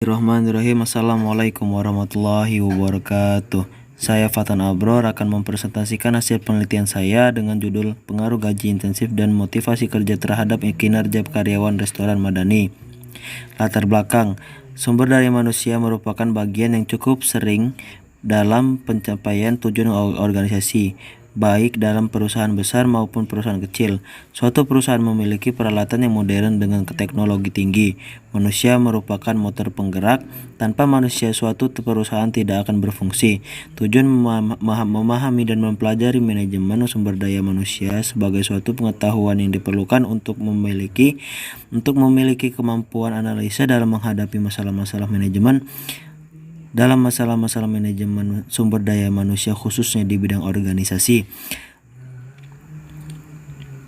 Bismillahirrahmanirrahim. Assalamualaikum warahmatullahi wabarakatuh. Saya Fatan Abror akan mempresentasikan hasil penelitian saya dengan judul Pengaruh Gaji Intensif dan Motivasi Kerja Terhadap Kinerja Karyawan Restoran Madani. Latar belakang: sumber daya manusia merupakan bagian yang cukup sering dalam pencapaian tujuan organisasi, baik dalam perusahaan besar maupun perusahaan kecil. Suatu perusahaan memiliki peralatan yang modern dengan teknologi tinggi. Manusia merupakan motor penggerak. Tanpa manusia, suatu perusahaan tidak akan berfungsi. Tujuan memahami dan mempelajari manajemen sumber daya manusia sebagai suatu pengetahuan yang diperlukan untuk memiliki kemampuan analisa dalam menghadapi masalah-masalah manajemen sumber daya manusia, khususnya di bidang organisasi.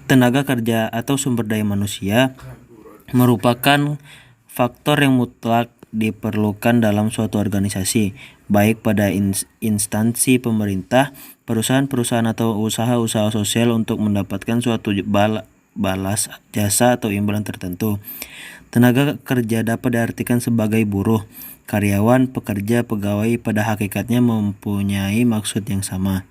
Tenaga kerja atau sumber daya manusia merupakan faktor yang mutlak diperlukan dalam suatu organisasi, baik pada instansi pemerintah, perusahaan-perusahaan atau usaha-usaha sosial untuk mendapatkan suatu balas jasa atau imbalan tertentu. Tenaga kerja dapat diartikan sebagai buruh, karyawan, pekerja, pegawai. Pada hakikatnya mempunyai maksud yang sama.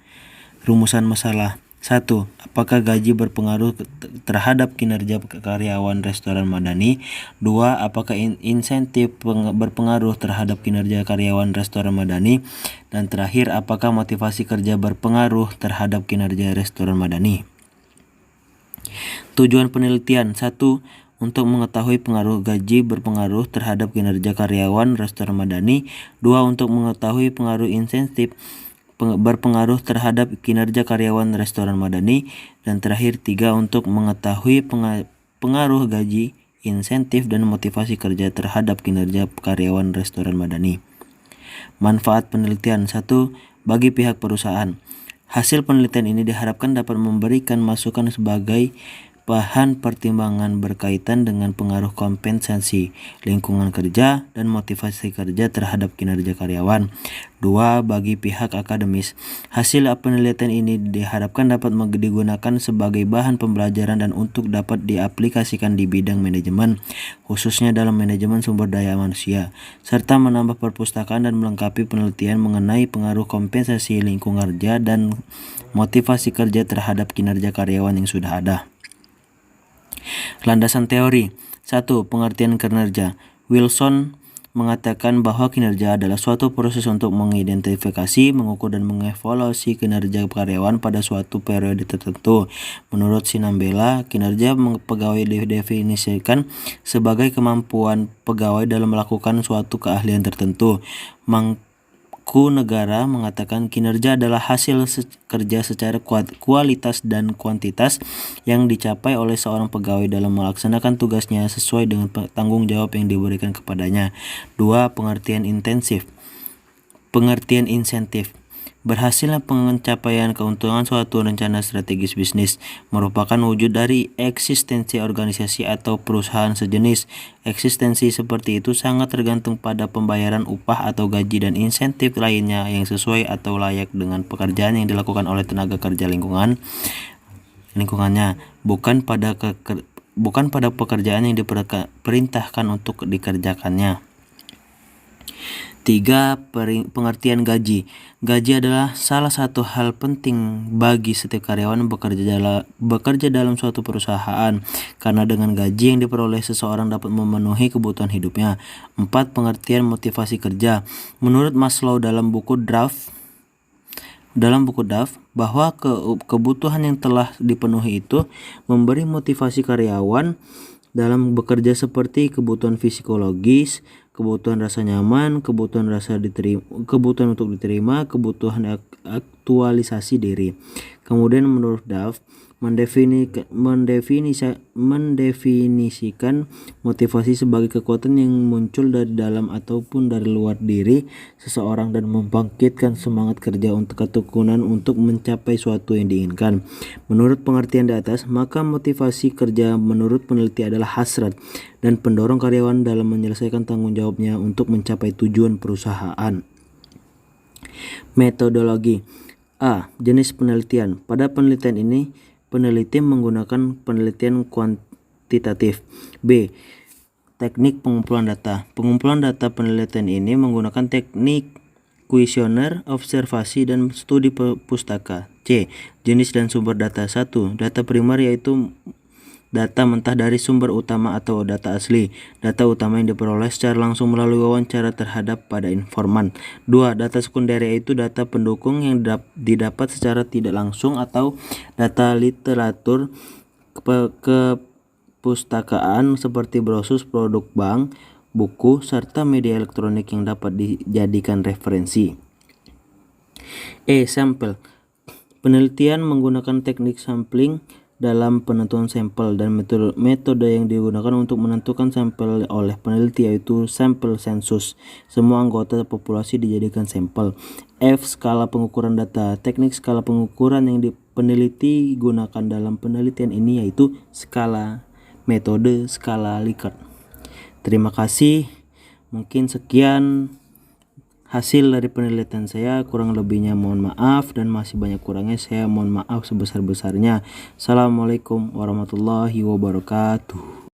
Rumusan masalah: 1. Apakah gaji berpengaruh terhadap kinerja karyawan restoran Madani? 2. Apakah insentif berpengaruh terhadap kinerja karyawan restoran Madani? Dan terakhir, apakah motivasi kerja berpengaruh terhadap kinerja restoran Madani? Tujuan penelitian: 1. Untuk mengetahui pengaruh gaji berpengaruh terhadap kinerja karyawan restoran Madani. 2. Untuk mengetahui pengaruh insentif berpengaruh terhadap kinerja karyawan restoran Madani. Dan terakhir 3. Untuk mengetahui pengaruh gaji, insentif, dan motivasi kerja terhadap kinerja karyawan restoran Madani. Manfaat penelitian: 1. Bagi pihak perusahaan. Hasil penelitian ini diharapkan dapat memberikan masukan sebagai bahan pertimbangan berkaitan dengan pengaruh kompensasi, lingkungan kerja, dan motivasi kerja terhadap kinerja karyawan. 2. Bagi pihak akademis. Hasil penelitian ini diharapkan dapat digunakan sebagai bahan pembelajaran dan untuk dapat diaplikasikan di bidang manajemen, khususnya dalam manajemen sumber daya manusia, serta menambah perpustakaan dan melengkapi penelitian mengenai pengaruh kompensasi, lingkungan kerja, dan motivasi kerja terhadap kinerja karyawan yang sudah ada. Landasan teori: 1. Pengertian kinerja. Wilson mengatakan bahwa kinerja adalah suatu proses untuk mengidentifikasi, mengukur, dan mengevaluasi kinerja karyawan pada suatu periode tertentu. Menurut Sinambela, kinerja pegawai didefinisikan sebagai kemampuan pegawai dalam melakukan suatu keahlian tertentu. Negara mengatakan kinerja adalah hasil kerja secara kualitas dan kuantitas yang dicapai oleh seorang pegawai dalam melaksanakan tugasnya sesuai dengan tanggung jawab yang diberikan kepadanya. 2. Pengertian insentif. Berhasilnya pencapaian keuntungan suatu rencana strategis bisnis merupakan wujud dari eksistensi organisasi atau perusahaan sejenis. Eksistensi seperti itu sangat tergantung pada pembayaran upah atau gaji dan insentif lainnya yang sesuai atau layak dengan pekerjaan yang dilakukan oleh tenaga kerja lingkungannya, bukan pada pekerjaan yang diperintahkan untuk dikerjakannya. 3. Pengertian gaji. Gaji adalah salah satu hal penting bagi setiap karyawan bekerja dalam suatu perusahaan, karena dengan gaji yang diperoleh seseorang dapat memenuhi kebutuhan hidupnya. 4. Pengertian motivasi kerja. Menurut Maslow dalam buku Draft bahwa kebutuhan yang telah dipenuhi itu memberi motivasi karyawan dalam bekerja, seperti kebutuhan fisiologis, kebutuhan rasa nyaman, kebutuhan untuk diterima, kebutuhan aktualisasi diri. Kemudian menurut Duff mendefinisikan motivasi sebagai kekuatan yang muncul dari dalam ataupun dari luar diri seseorang dan membangkitkan semangat kerja untuk ketekunan untuk mencapai suatu yang diinginkan. Menurut pengertian di atas, maka motivasi kerja menurut peneliti adalah hasrat dan pendorong karyawan dalam menyelesaikan tanggung jawabnya untuk mencapai tujuan perusahaan. Metodologi. A. Jenis penelitian. Pada penelitian ini, peneliti menggunakan penelitian kuantitatif. B. Teknik pengumpulan data. Pengumpulan data penelitian ini menggunakan teknik kuesioner, observasi, dan studi pustaka. C. Jenis dan sumber data. 1. Data primer yaitu data mentah dari sumber utama atau data asli. Data utama yang diperoleh secara langsung melalui wawancara terhadap pada informan. 2. Data sekunder yaitu data pendukung yang didapat secara tidak langsung atau data literatur kepustakaan seperti brosur, produk bank, buku, serta media elektronik yang dapat dijadikan referensi. E. Sampel. Penelitian menggunakan teknik sampling dalam penentuan sampel dan metode yang digunakan untuk menentukan sampel oleh peneliti yaitu sampel sensus. Semua anggota populasi dijadikan sampel. F. Skala pengukuran data. Teknik skala pengukuran yang peneliti gunakan dalam penelitian ini yaitu metode skala Likert. Terima kasih. Mungkin sekian hasil dari penelitian saya, kurang lebihnya mohon maaf, dan masih banyak kurangnya saya mohon maaf sebesar-besarnya. Assalamualaikum warahmatullahi wabarakatuh.